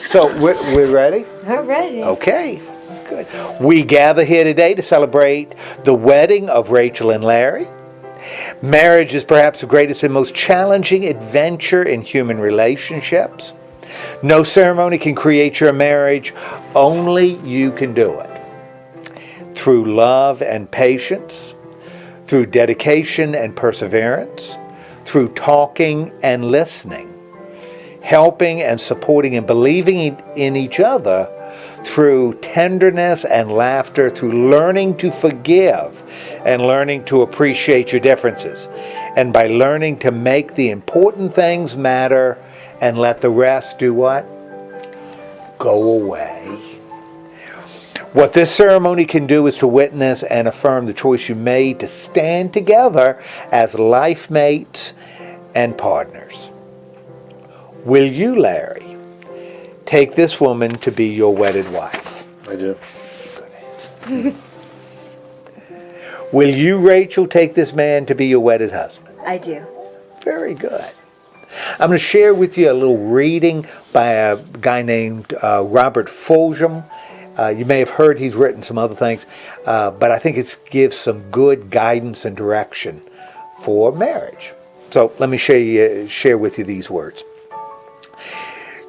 So we're ready? We're ready. Okay, good. We gather here today to celebrate the wedding of Rachel and Larry. Marriage is perhaps the greatest and most challenging adventure in human relationships. No ceremony can create your marriage. Only you can do it. Through love and patience, through dedication and perseverance, through talking and listening, helping and supporting and believing in each other, through tenderness and laughter, through learning to forgive and learning to appreciate your differences, and by learning to make the important things matter and let the rest do what? Go away. What this ceremony can do is to witness and affirm the choice you made to stand together as life mates and partners. Will you, Larry, take this woman to be your wedded wife? I do. Good answer. Will you, Rachel, take this man to be your wedded husband? I do. Very good. I'm going to share with you a little reading by a guy named Robert Fulgham. You may have heard he's written some other things, but I think it gives some good guidance and direction for marriage. So let me share with you these words.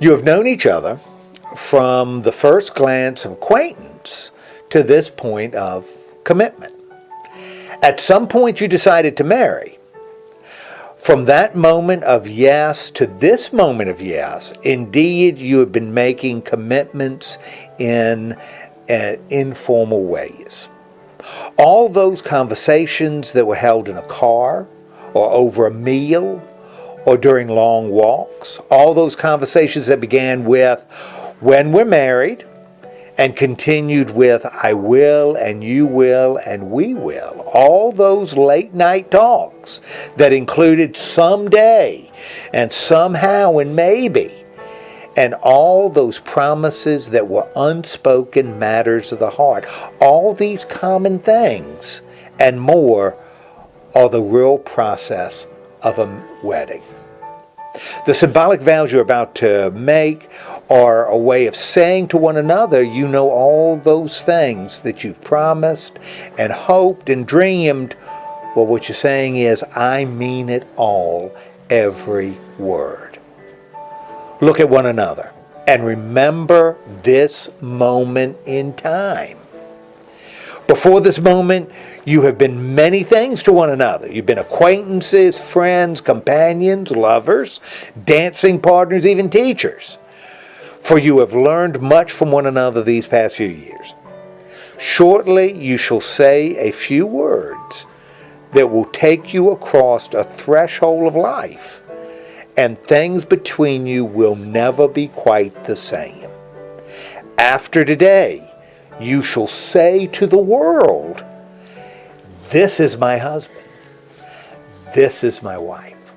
You have known each other from the first glance of acquaintance to this point of commitment. At some point you decided to marry. From that moment of yes to this moment of yes, indeed you have been making commitments in informal ways. All those conversations that were held in a car or over a meal or during long walks, all those conversations that began with when we're married and continued with I will and you will and we will, all those late night talks that included someday and somehow and maybe, and all those promises that were unspoken matters of the heart, all these common things and more are the real process of a wedding. The symbolic vows you're about to make are a way of saying to one another, you know all those things that you've promised and hoped and dreamed. Well, what you're saying is, I mean it all, every word. Look at one another and remember this moment in time. Before this moment, you have been many things to one another. You've been acquaintances, friends, companions, lovers, dancing partners, even teachers. For you have learned much from one another these past few years. Shortly, you shall say a few words that will take you across a threshold of life, and things between you will never be quite the same. After today, you shall say to the world, this is my husband. This is my wife.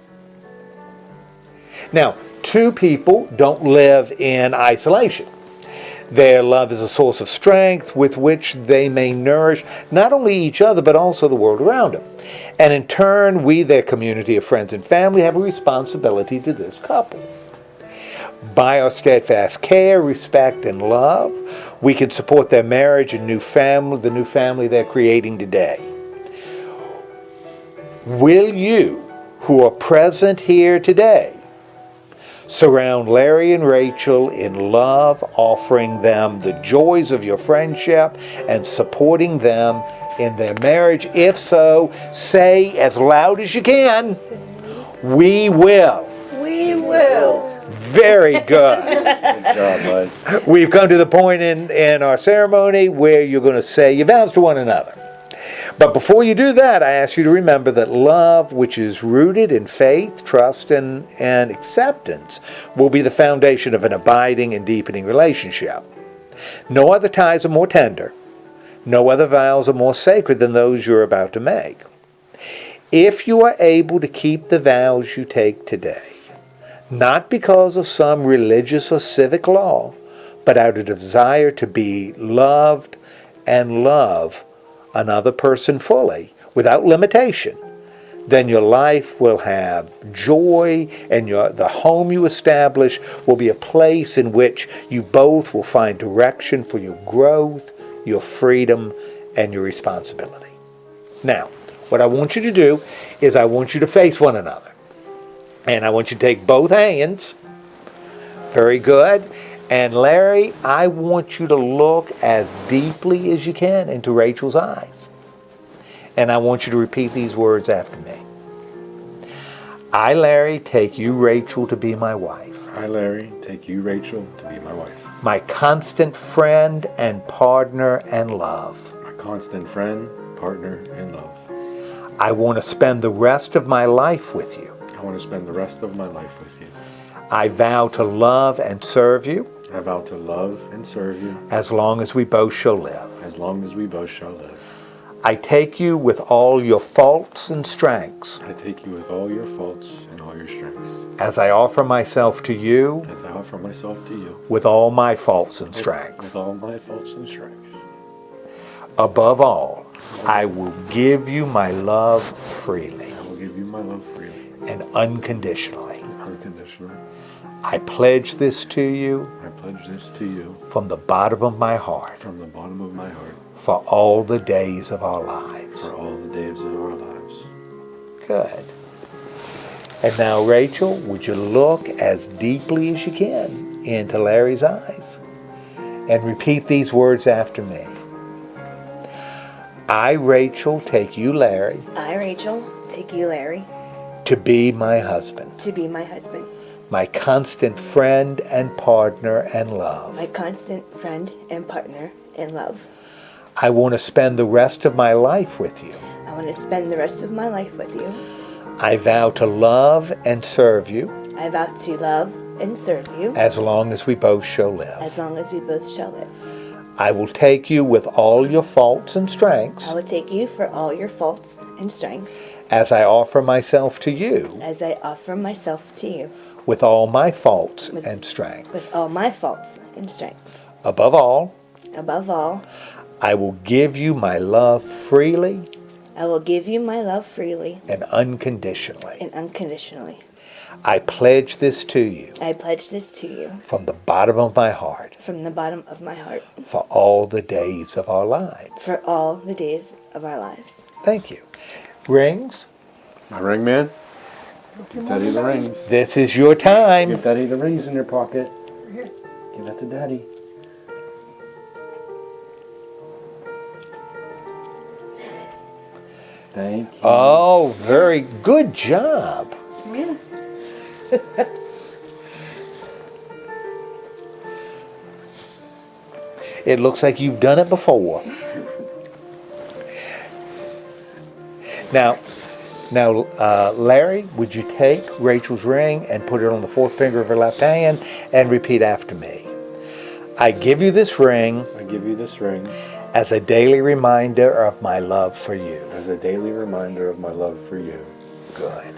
Now, two people don't live in isolation. Their love is a source of strength with which they may nourish not only each other, but also the world around them. And in turn, we, their community of friends and family, have a responsibility to this couple. By our steadfast care, respect, and love, we can support their marriage and the new family they're creating today. Will you, who are present here today, surround Larry and Rachel in love, offering them the joys of your friendship and supporting them in their marriage? If so, say as loud as you can, we will. We will. Very good. Good job, bud. We've come to the point in our ceremony where you're going to say your vows to one another. But before you do that, I ask you to remember that love, which is rooted in faith, trust, and acceptance, will be the foundation of an abiding and deepening relationship. No other ties are more tender. No other vows are more sacred than those you're about to make. If you are able to keep the vows you take today, not because of some religious or civic law, but out of desire to be loved and love another person fully, without limitation, then your life will have joy, and the home you establish will be a place in which you both will find direction for your growth, your freedom, and your responsibility. Now, what I want you to do is I want you to face one another. And I want you to take both hands. Very good. And Larry, I want you to look as deeply as you can into Rachel's eyes. And I want you to repeat these words after me. I, Larry, take you, Rachel, to be my wife. I, Larry, take you, Rachel, to be my wife. My constant friend and partner and love. My constant friend, partner, and love. I want to spend the rest of my life with you. I want to spend the rest of my life with you. I vow to love and serve you. I vow to love and serve you. As long as we both shall live. As long as we both shall live. I take you with all your faults and strengths. I take you with all your faults and all your strengths. As I offer myself to you. As I offer myself to you. With all my faults and strengths. With all my faults and strengths. Above all, I will give you my love freely. I will give you my love freely. And unconditionally. Unconditionally. I pledge this to you. I pledge this to you. From the bottom of my heart. From the bottom of my heart. For all the days of our lives. For all the days of our lives. Good. And now, Rachel, would you look as deeply as you can into Larry's eyes and repeat these words after me. I, Rachel, take you, Larry. I, Rachel, take you, Larry. To be my husband. To be my husband. My constant friend and partner and love. My constant friend and partner in love. I want to spend the rest of my life with you. I want to spend the rest of my life with you. I vow to love and serve you. I vow to love and serve you. As long as we both shall live. As long as we both shall live. I will take you with all your faults and strengths. I will take you for all your faults and strengths. As I offer myself to you. As I offer myself to you. With all my faults and strengths. With all my faults and strengths. Above all. Above all. I will give you my love freely. I will give you my love freely. And unconditionally. And unconditionally. I pledge this to you. I pledge this to you. From the bottom of my heart. From the bottom of my heart. For all the days of our lives. For all the days of our lives. Thank you. Rings? My ring man? Give Daddy the rings. This is your time. Give Daddy the rings in your pocket. Give that to Daddy. Thank you. Oh, very good job. Yeah. It looks like you've done it before. Now, Larry, would you take Rachel's ring and put it on the fourth finger of her left hand and repeat after me? I give you this ring. I give you this ring. As a daily reminder of my love for you. As a daily reminder of my love for you. Good.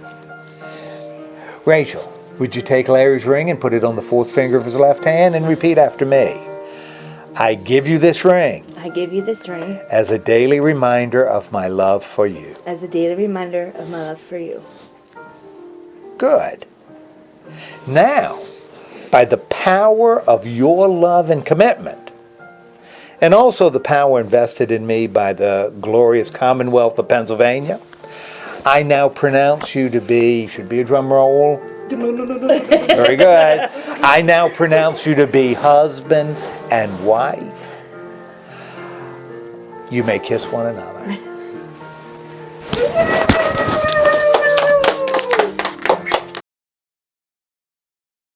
Rachel, would you take Larry's ring and put it on the fourth finger of his left hand and repeat after me? I give you this ring. I give you this ring. As a daily reminder of my love for you. As a daily reminder of my love for you. Good. Now, by the power of your love and commitment, and also the power invested in me by the glorious Commonwealth of Pennsylvania, I now pronounce you to be, should be a drum roll. Very good. I now pronounce you to be husband and wife. You may kiss one another.